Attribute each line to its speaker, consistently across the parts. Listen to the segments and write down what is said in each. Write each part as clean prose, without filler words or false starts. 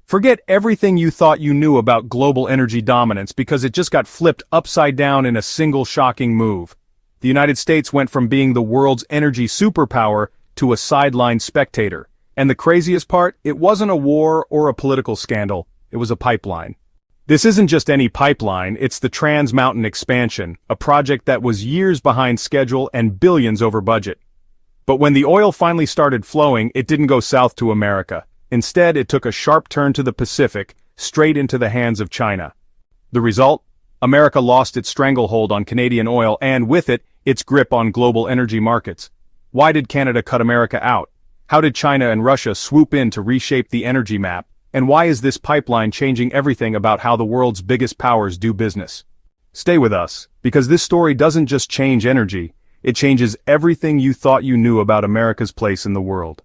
Speaker 1: Forget everything you thought you knew about global energy dominance because it just got flipped upside down in a single shocking move. The United States went from being the world's energy superpower to a sidelined spectator. And the craziest part, it wasn't a war or a political scandal, it was a pipeline. This isn't just any pipeline, it's the Trans Mountain Expansion, a project that was years behind schedule and billions over budget. But when the oil finally started flowing, it didn't go south to America. Instead, it took a sharp turn to the Pacific, straight into the hands of China. The result? America lost its stranglehold on Canadian oil and, with it, its grip on global energy markets. Why did Canada cut America out? How did China and Russia swoop in to reshape the energy map? And why is this pipeline changing everything about how the world's biggest powers do business? Stay with us, because this story doesn't just change energy, it changes everything you thought you knew about America's place in the world.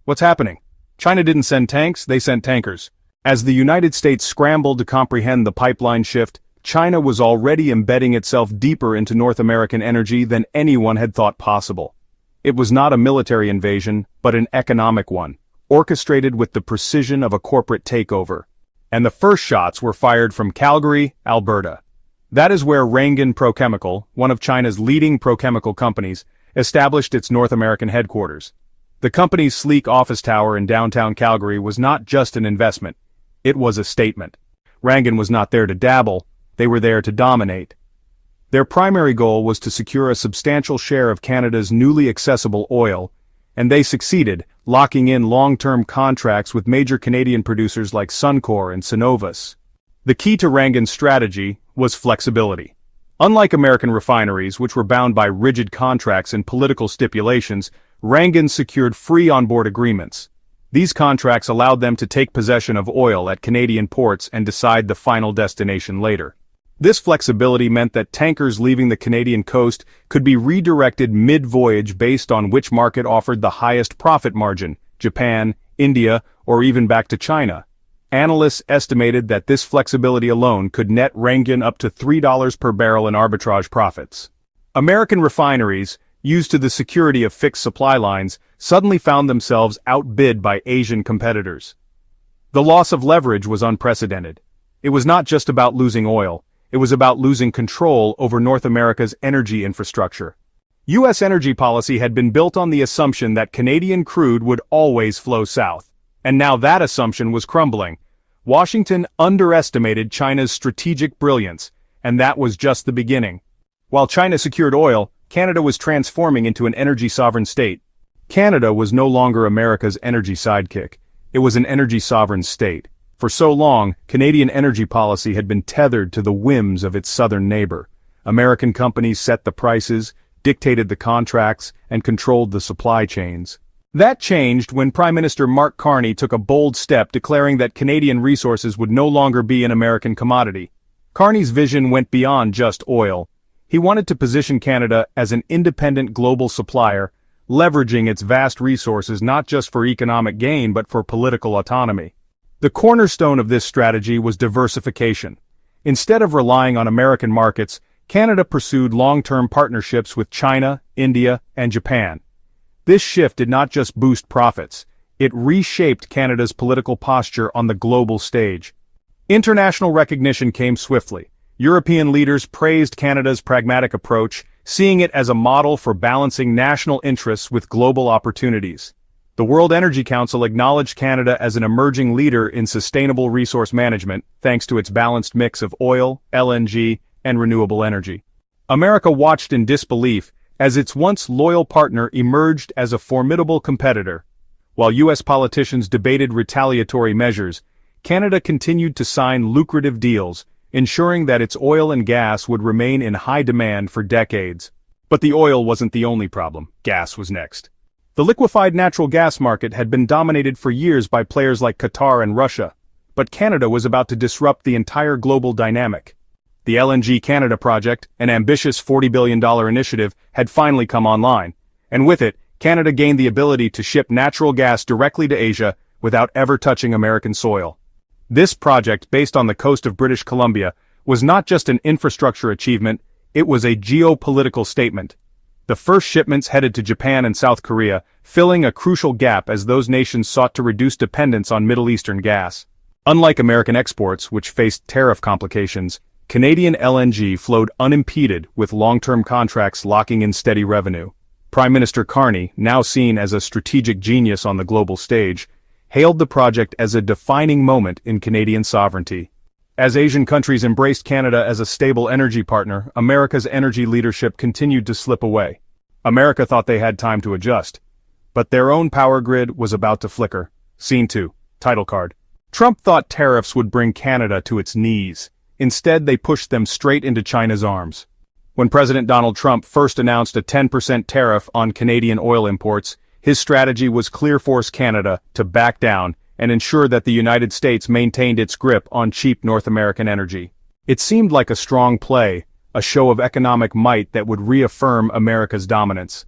Speaker 1: What's happening? China didn't send tanks, they sent tankers. As the United States scrambled to comprehend the pipeline shift, China was already embedding itself deeper into North American energy than anyone had thought possible. It was not a military invasion, but an economic one, orchestrated with the precision of a corporate takeover. And the first shots were fired from Calgary, Alberta. That is where Rangan Prochemical, one of China's leading prochemical companies, established its North American headquarters. The company's sleek office tower in downtown Calgary was not just an investment, it was a statement. Rangan was not there to dabble, they were there to dominate. Their primary goal was to secure a substantial share of Canada's newly accessible oil, and they succeeded, locking in long-term contracts with major Canadian producers like Suncor and Cenovus. The key to Rangan's strategy was flexibility. Unlike American refineries, which were bound by rigid contracts and political stipulations, Rangan secured free onboard agreements. These contracts allowed them to take possession of oil at Canadian ports and decide the final destination later. This flexibility meant that tankers leaving the Canadian coast could be redirected mid-voyage based on which market offered the highest profit margin, Japan, India, or even back to China. Analysts estimated that this flexibility alone could net Rangan up to $3 per barrel in arbitrage profits. American refineries, used to the security of fixed supply lines, suddenly found themselves outbid by Asian competitors. The loss of leverage was unprecedented. It was not just about losing oil. It was about losing control over North America's energy infrastructure. U.S. energy policy had been built on the assumption that Canadian crude would always flow south. And now that assumption was crumbling. Washington underestimated China's strategic brilliance, and that was just the beginning. While China secured oil, Canada was transforming into an energy sovereign state. Canada was no longer America's energy sidekick. It was an energy sovereign state. For so long, Canadian energy policy had been tethered to the whims of its southern neighbor. American companies set the prices, dictated the contracts, and controlled the supply chains. That changed when Prime Minister Mark Carney took a bold step declaring that Canadian resources would no longer be an American commodity. Carney's vision went beyond just oil. He wanted to position Canada as an independent global supplier, leveraging its vast resources not just for economic gain but for political autonomy. The cornerstone of this strategy was diversification. Instead of relying on American markets, Canada pursued long-term partnerships with China, India, and Japan. This shift did not just boost profits, it reshaped Canada's political posture on the global stage. International recognition came swiftly. European leaders praised Canada's pragmatic approach, seeing it as a model for balancing national interests with global opportunities. The World Energy Council acknowledged Canada as an emerging leader in sustainable resource management, thanks to its balanced mix of oil, LNG, and renewable energy. America watched in disbelief as its once loyal partner emerged as a formidable competitor. While U.S. politicians debated retaliatory measures, Canada continued to sign lucrative deals, ensuring that its oil and gas would remain in high demand for decades. But the oil wasn't the only problem. Gas was next. The liquefied natural gas market had been dominated for years by players like Qatar and Russia, but Canada was about to disrupt the entire global dynamic. The LNG Canada project, an ambitious $40 billion initiative, had finally come online, and with it, Canada gained the ability to ship natural gas directly to Asia without ever touching American soil. This project, based on the coast of British Columbia, was not just an infrastructure achievement, it was a geopolitical statement. The first shipments headed to Japan and South Korea, filling a crucial gap as those nations sought to reduce dependence on Middle Eastern gas. Unlike American exports, which faced tariff complications, Canadian LNG flowed unimpeded with long-term contracts locking in steady revenue. Prime Minister Carney, now seen as a strategic genius on the global stage, hailed the project as a defining moment in Canadian sovereignty. As Asian countries embraced Canada as a stable energy partner, America's energy leadership continued to slip away. America thought they had time to adjust. But their own power grid was about to flicker. Scene 2. Title card. Trump thought tariffs would bring Canada to its knees. Instead, they pushed them straight into China's arms. When President Donald Trump first announced a 10% tariff on Canadian oil imports, his strategy was clear force Canada to back down and ensure that the United States maintained its grip on cheap North American energy. It seemed like a strong play, a show of economic might that would reaffirm America's dominance.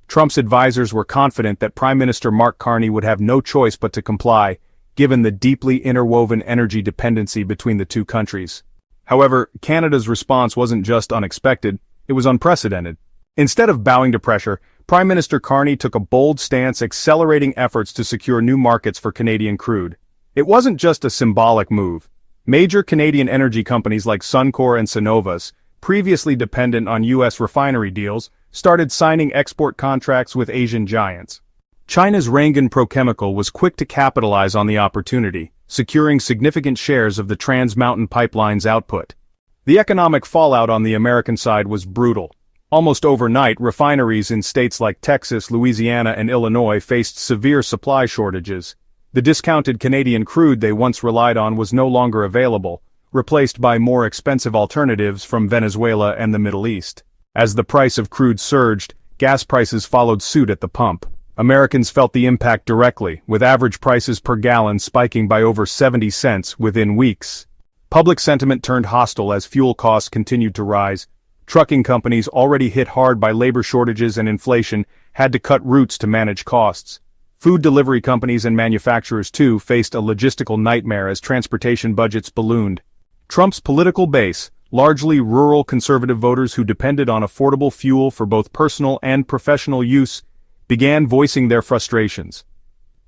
Speaker 1: Trump's advisors were confident that Prime Minister Mark Carney would have no choice but to comply, given the deeply interwoven energy dependency between the two countries. However, Canada's response wasn't just unexpected, it was unprecedented. Instead of bowing to pressure, Prime Minister Carney took a bold stance accelerating efforts to secure new markets for Canadian crude. It wasn't just a symbolic move. Major Canadian energy companies like Suncor and Cenovus, previously dependent on U.S. refinery deals, started signing export contracts with Asian giants. China's Rangan Prochemical was quick to capitalize on the opportunity, securing significant shares of the Trans Mountain Pipeline's output. The economic fallout on the American side was brutal. Almost overnight, refineries in states like Texas, Louisiana, and Illinois faced severe supply shortages. The discounted Canadian crude they once relied on was no longer available, replaced by more expensive alternatives from Venezuela and the Middle East. As the price of crude surged, gas prices followed suit at the pump. Americans felt the impact directly, with average prices per gallon spiking by over 70 cents within weeks. Public sentiment turned hostile as fuel costs continued to rise. Trucking companies, already hit hard by labor shortages and inflation, had to cut routes to manage costs. Food delivery companies and manufacturers, too, faced a logistical nightmare as transportation budgets ballooned. Trump's political base, largely rural conservative voters who depended on affordable fuel for both personal and professional use, began voicing their frustrations.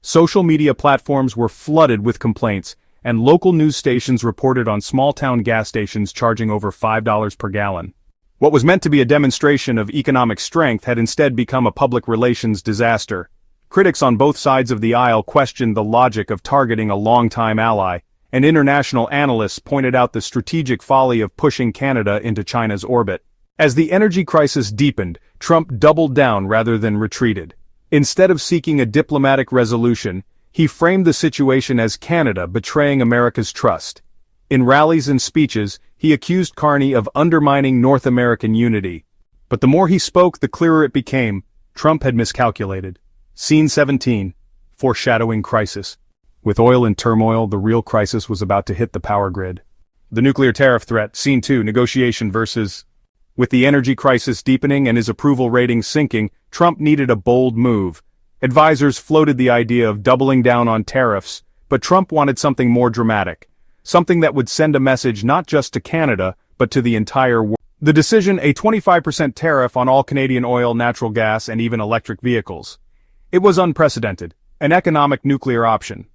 Speaker 1: Social media platforms were flooded with complaints, and local news stations reported on small-town gas stations charging over $5 per gallon. What was meant to be a demonstration of economic strength had instead become a public relations disaster. Critics on both sides of the aisle questioned the logic of targeting a longtime ally, and international analysts pointed out the strategic folly of pushing Canada into China's orbit. As the energy crisis deepened, Trump doubled down rather than retreated. Instead of seeking a diplomatic resolution, he framed the situation as Canada betraying America's trust. In rallies and speeches, he accused Carney of undermining North American unity. But the more he spoke, the clearer it became. Trump had miscalculated. Scene 17. Foreshadowing crisis. With oil in turmoil, the real crisis was about to hit the power grid. The nuclear tariff threat. Scene 2. Negotiation versus... With the energy crisis deepening and his approval rating sinking, Trump needed a bold move. Advisors floated the idea of doubling down on tariffs, but Trump wanted something more dramatic. Something that would send a message not just to Canada, but to the entire world. The decision, a 25% tariff on all Canadian oil, natural gas, and even electric vehicles. It was unprecedented, an economic nuclear option.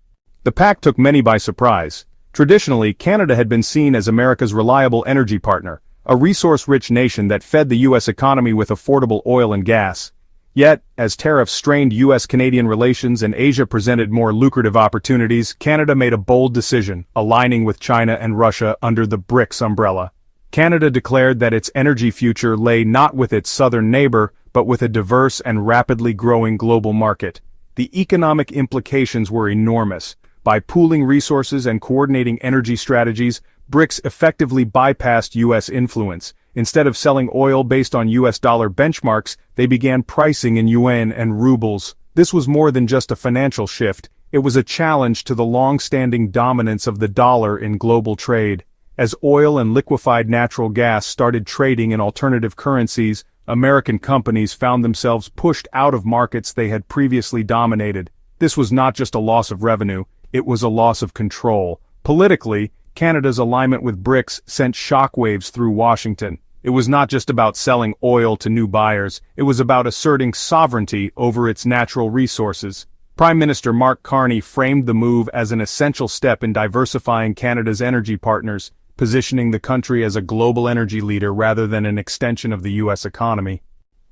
Speaker 1: The Pact took many by surprise. Traditionally, Canada had been seen as America's reliable energy partner, a resource-rich nation that fed the U.S. economy with affordable oil and gas. Yet, as tariffs strained U.S.-Canadian relations and Asia presented more lucrative opportunities, Canada made a bold decision, aligning with China and Russia under the BRICS umbrella. Canada declared that its energy future lay not with its southern neighbor, but with a diverse and rapidly growing global market. The economic implications were enormous. By pooling resources and coordinating energy strategies, BRICS effectively bypassed U.S. influence. Instead of selling oil based on U.S. dollar benchmarks, they began pricing in yuan and rubles. This was more than just a financial shift. It was a challenge to the long-standing dominance of the dollar in global trade. As oil and liquefied natural gas started trading in alternative currencies, American companies found themselves pushed out of markets they had previously dominated. This was not just a loss of revenue, it was a loss of control. Politically, Canada's alignment with BRICS sent shockwaves through Washington. It was not just about selling oil to new buyers, it was about asserting sovereignty over its natural resources. Prime Minister Mark Carney framed the move as an essential step in diversifying Canada's energy partners, positioning the country as a global energy leader rather than an extension of the U.S. economy.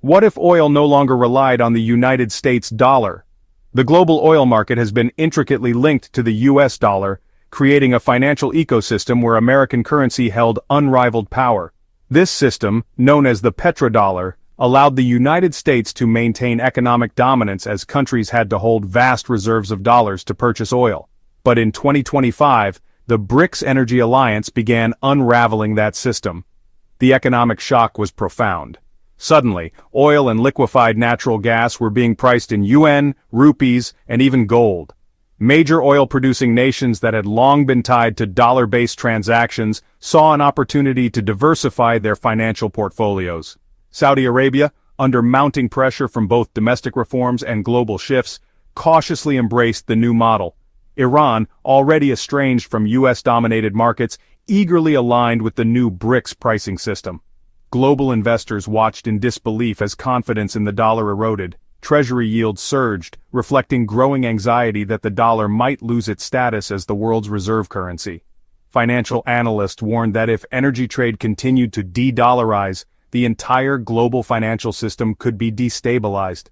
Speaker 1: What if oil no longer relied on the United States dollar? The global oil market has been intricately linked to the U.S. dollar, creating a financial ecosystem where American currency held unrivaled power. This system, known as the petrodollar, allowed the United States to maintain economic dominance as countries had to hold vast reserves of dollars to purchase oil. But in 2025, the BRICS Energy Alliance began unraveling that system. The economic shock was profound. Suddenly, oil and liquefied natural gas were being priced in yuan, rupees, and even gold. Major oil-producing nations that had long been tied to dollar-based transactions saw an opportunity to diversify their financial portfolios. Saudi Arabia, under mounting pressure from both domestic reforms and global shifts, cautiously embraced the new model. Iran, already estranged from U.S.-dominated markets, eagerly aligned with the new BRICS pricing system. Global investors watched in disbelief as confidence in the dollar eroded. Treasury yields surged, reflecting growing anxiety that the dollar might lose its status as the world's reserve currency. Financial analysts warned that if energy trade continued to de-dollarize, the entire global financial system could be destabilized.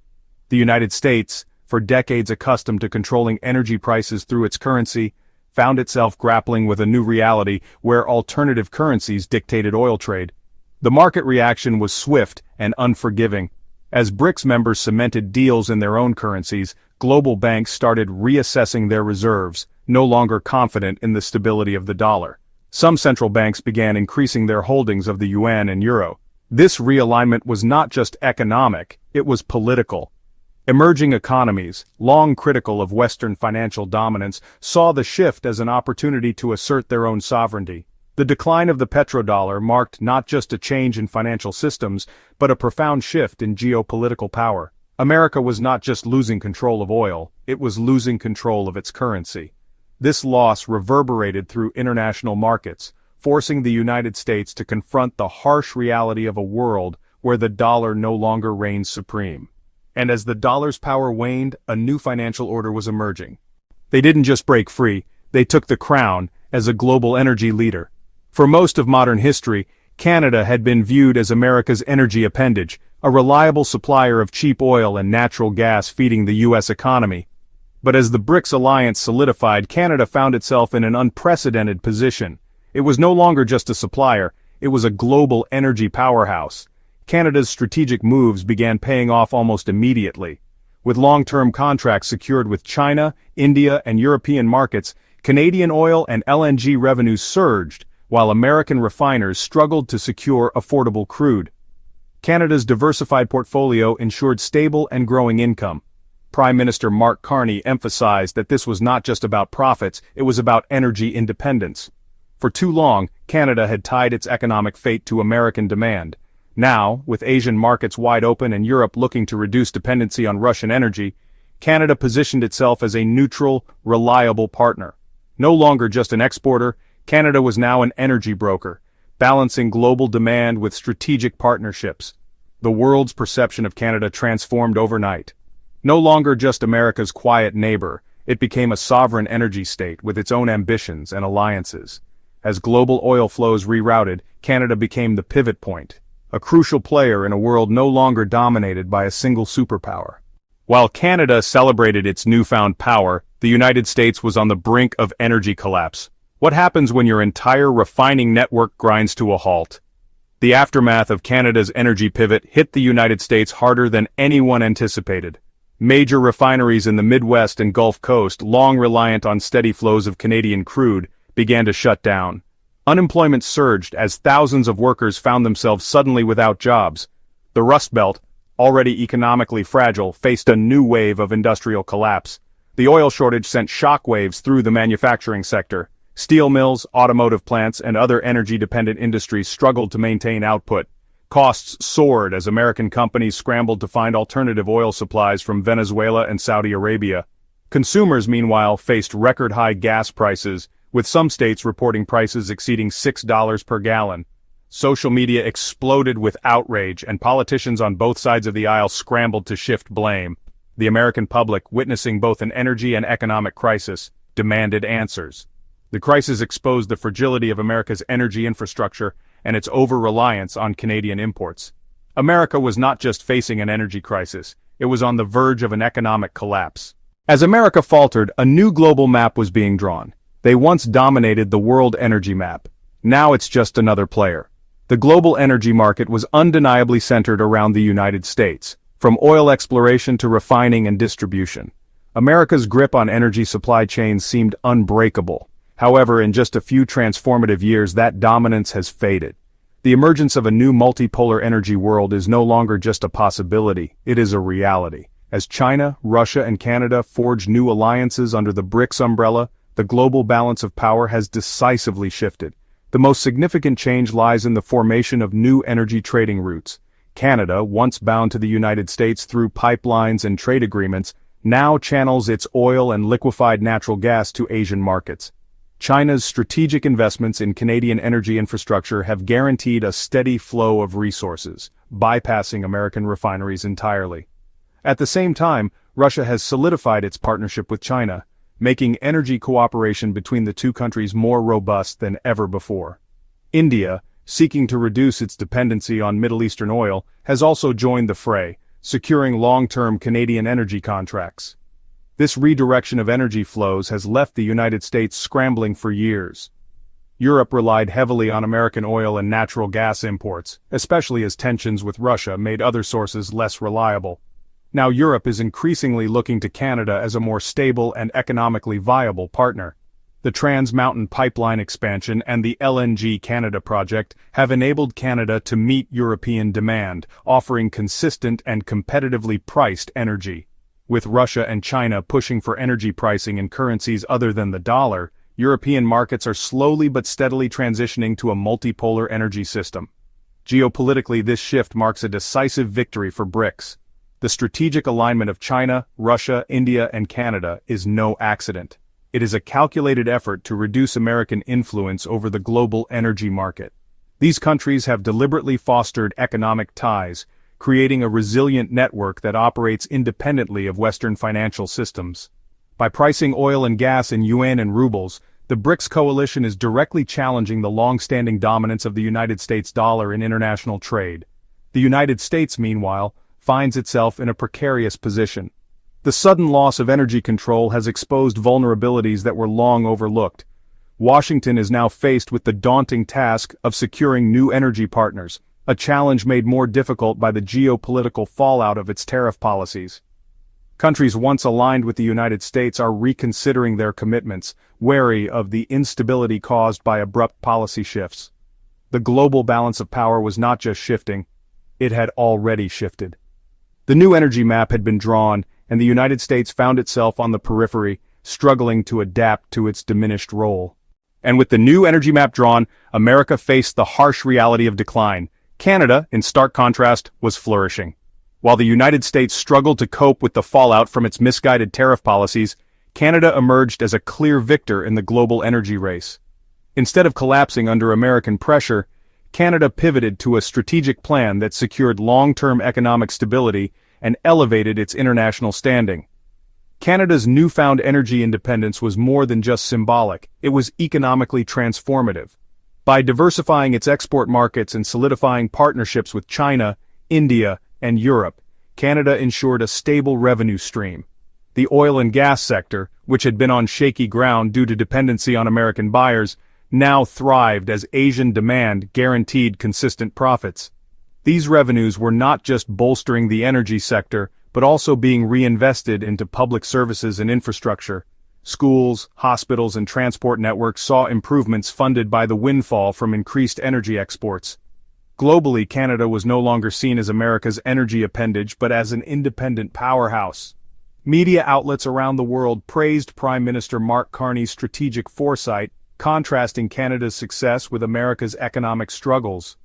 Speaker 1: The United States, for decades accustomed to controlling energy prices through its currency, found itself grappling with a new reality where alternative currencies dictated oil trade. The market reaction was swift and unforgiving. As BRICS members cemented deals in their own currencies, global banks started reassessing their reserves, no longer confident in the stability of the dollar. Some central banks began increasing their holdings of the yuan and euro. This realignment was not just economic, it was political. Emerging economies, long critical of Western financial dominance, saw the shift as an opportunity to assert their own sovereignty. The decline of the petrodollar marked not just a change in financial systems, but a profound shift in geopolitical power. America was not just losing control of oil, it was losing control of its currency. This loss reverberated through international markets, forcing the United States to confront the harsh reality of a world where the dollar no longer reigned supreme. And as the dollar's power waned, a new financial order was emerging. They didn't just break free, they took the crown as a global energy leader. For most of modern history, Canada had been viewed as America's energy appendage, a reliable supplier of cheap oil and natural gas feeding the U.S. economy. But as the BRICS alliance solidified, Canada found itself in an unprecedented position. It was no longer just a supplier, it was a global energy powerhouse. Canada's strategic moves began paying off almost immediately. With long-term contracts secured with China, India, and European markets, Canadian oil and LNG revenues surged, while American refiners struggled to secure affordable crude. Canada's diversified portfolio ensured stable and growing income. Prime Minister Mark Carney emphasized that this was not just about profits, it was about energy independence. For too long, Canada had tied its economic fate to American demand. Now, with Asian markets wide open and Europe looking to reduce dependency on Russian energy, Canada positioned itself as a neutral, reliable partner. No longer just an exporter, Canada was now an energy broker, balancing global demand with strategic partnerships. The world's perception of Canada transformed overnight. No longer just America's quiet neighbor, it became a sovereign energy state with its own ambitions and alliances. As global oil flows rerouted, Canada became the pivot point, a crucial player in a world no longer dominated by a single superpower. While Canada celebrated its newfound power, the United States was on the brink of energy collapse. What happens when your entire refining network grinds to a halt? The aftermath of Canada's energy pivot hit the United States harder than anyone anticipated. Major refineries in the Midwest and Gulf Coast, long reliant on steady flows of Canadian crude, began to shut down. Unemployment surged as thousands of workers found themselves suddenly without jobs. The Rust Belt, already economically fragile, faced a new wave of industrial collapse. The oil shortage sent shockwaves through the manufacturing sector. Steel mills, automotive plants, and other energy-dependent industries struggled to maintain output. Costs soared as American companies scrambled to find alternative oil supplies from Venezuela and Saudi Arabia. Consumers, meanwhile, faced record-high gas prices, with some states reporting prices exceeding $6 per gallon. Social media exploded with outrage, and politicians on both sides of the aisle scrambled to shift blame. The American public, witnessing both an energy and economic crisis, demanded answers. The crisis exposed the fragility of America's energy infrastructure and its over-reliance on Canadian imports. America was not just facing an energy crisis, it was on the verge of an economic collapse. As America faltered, a new global map was being drawn. They once dominated the world energy map. Now it's just another player. The global energy market was undeniably centered around the United States, from oil exploration to refining and distribution. America's grip on energy supply chains seemed unbreakable. However, in just a few transformative years, that dominance has faded. The emergence of a new multipolar energy world is no longer just a possibility, it is a reality. As China, Russia, and Canada forge new alliances under the BRICS umbrella, the global balance of power has decisively shifted. The most significant change lies in the formation of new energy trading routes. Canada, once bound to the United States through pipelines and trade agreements, now channels its oil and liquefied natural gas to Asian markets. China's strategic investments in Canadian energy infrastructure have guaranteed a steady flow of resources, bypassing American refineries entirely. At the same time, Russia has solidified its partnership with China, making energy cooperation between the two countries more robust than ever before. India, seeking to reduce its dependency on Middle Eastern oil, has also joined the fray, securing long-term Canadian energy contracts. This redirection of energy flows has left the United States scrambling for years. Europe relied heavily on American oil and natural gas imports, especially as tensions with Russia made other sources less reliable. Now Europe is increasingly looking to Canada as a more stable and economically viable partner. The Trans Mountain Pipeline expansion and the LNG Canada project have enabled Canada to meet European demand, offering consistent and competitively priced energy. With Russia and China pushing for energy pricing in currencies other than the dollar, European markets are slowly but steadily transitioning to a multipolar energy system. Geopolitically, this shift marks a decisive victory for BRICS. The strategic alignment of China, Russia, India, and Canada is no accident. It is a calculated effort to reduce American influence over the global energy market. These countries have deliberately fostered economic ties, creating a resilient network that operates independently of Western financial systems. By pricing oil and gas in yuan and rubles, the BRICS coalition is directly challenging the long-standing dominance of the United States dollar in international trade. The United States, meanwhile, finds itself in a precarious position. The sudden loss of energy control has exposed vulnerabilities that were long overlooked. Washington is now faced with the daunting task of securing new energy partners, a challenge made more difficult by the geopolitical fallout of its tariff policies. Countries once aligned with the United States are reconsidering their commitments, wary of the instability caused by abrupt policy shifts. The global balance of power was not just shifting, it had already shifted. The new energy map had been drawn, and the United States found itself on the periphery, struggling to adapt to its diminished role. And with the new energy map drawn, America faced the harsh reality of decline. Canada, in stark contrast, was flourishing. While the United States struggled to cope with the fallout from its misguided tariff policies, Canada emerged as a clear victor in the global energy race. Instead of collapsing under American pressure, Canada pivoted to a strategic plan that secured long-term economic stability and elevated its international standing. Canada's newfound energy independence was more than just symbolic, it was economically transformative. By diversifying its export markets and solidifying partnerships with China, India, and Europe, Canada ensured a stable revenue stream. The oil and gas sector, which had been on shaky ground due to dependency on American buyers, now thrived as Asian demand guaranteed consistent profits. These revenues were not just bolstering the energy sector, but also being reinvested into public services and infrastructure. Schools, hospitals, and transport networks saw improvements funded by the windfall from increased energy exports. Globally, Canada was no longer seen as America's energy appendage but as an independent powerhouse. Media outlets around the world praised Prime Minister Mark Carney's strategic foresight, contrasting Canada's success with America's economic struggles.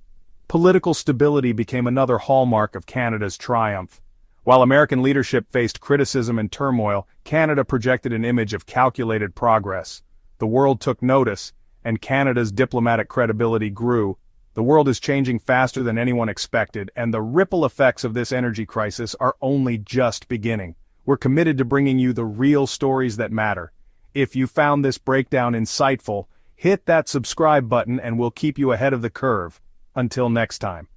Speaker 1: Political stability became another hallmark of Canada's triumph. While American leadership faced criticism and turmoil, Canada projected an image of calculated progress. The world took notice, and Canada's diplomatic credibility grew. The world is changing faster than anyone expected, and the ripple effects of this energy crisis are only just beginning. We're committed to bringing you the real stories that matter. If you found this breakdown insightful, hit that subscribe button and we'll keep you ahead of the curve. Until next time.